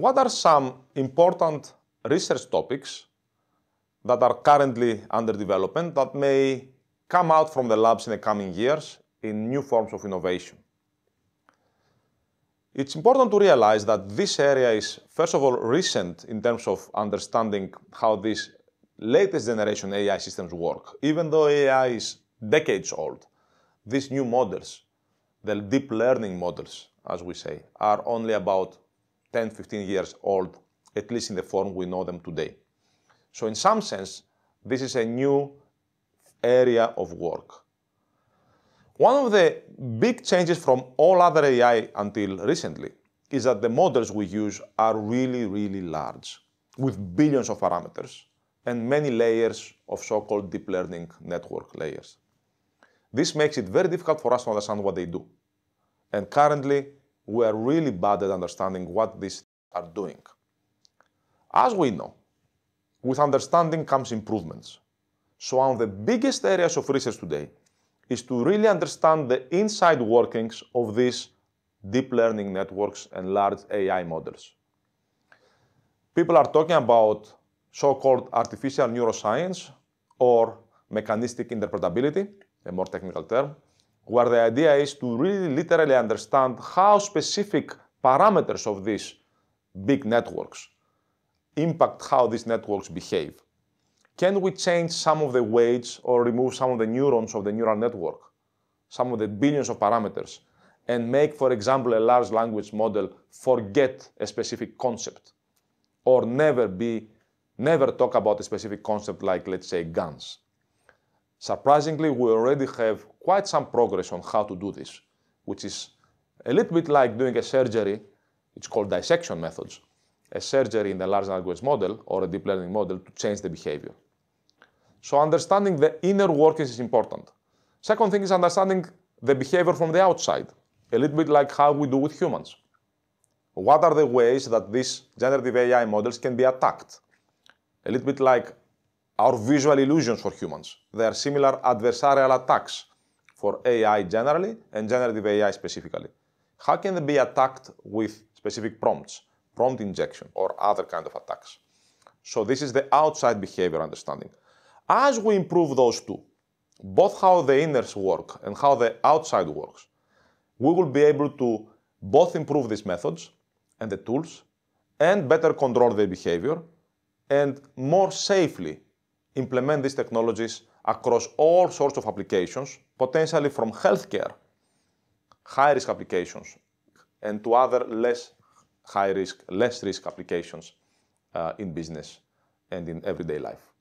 what are some important research topics that are currently under development that may come out from the labs in the coming years in new forms of innovation? It's important to realize that this area is, first of all, recent in terms of understanding how these latest generation AI systems work. Even though AI is decades old, these new models, the deep learning models, as we say, are only about 10, 15 years old, at least in the form we know them today. So in some sense, this is a new area of work. One of the big changes from all other AI until recently is that the models we use are really, really large, with billions of parameters and many layers of so-called deep learning network layers. This makes it very difficult for us to understand what they do. And currently, we are really bad at understanding what these are doing. As we know, with understanding comes improvements. So one of the biggest areas of research today is to really understand the inside workings of these deep learning networks and large AI models. People are talking about so-called artificial neuroscience or mechanistic interpretability, a more technical term, where the idea is to really literally understand how specific parameters of these big networks impact how these networks behave. Can we change some of the weights or remove some of the neurons of the neural network, some of the billions of parameters, and make, for example, a large language model forget a specific concept or never talk about a specific concept like, let's say, guns? Surprisingly, we already have quite some progress on how to do this, which is a little bit like doing a surgery. It's called dissection methods, a surgery in the large language model or a deep learning model to change the behavior. So understanding the inner workings is important. Second thing is understanding the behavior from the outside, a little bit like how we do with humans. What are the ways that these generative AI models can be attacked? A little bit like our visual illusions for humans. They are similar adversarial attacks for AI generally and generative AI specifically. How can they be attacked with specific prompts, prompt injection, or other kind of attacks? So this is the outside behavior understanding. As we improve those two, both how the inners work and how the outside works, we will be able to both improve these methods and the tools and better control their behavior and more safely implement these technologies across all sorts of applications, potentially from healthcare, high-risk applications, and to other less high-risk, less risk applications in business and in everyday life.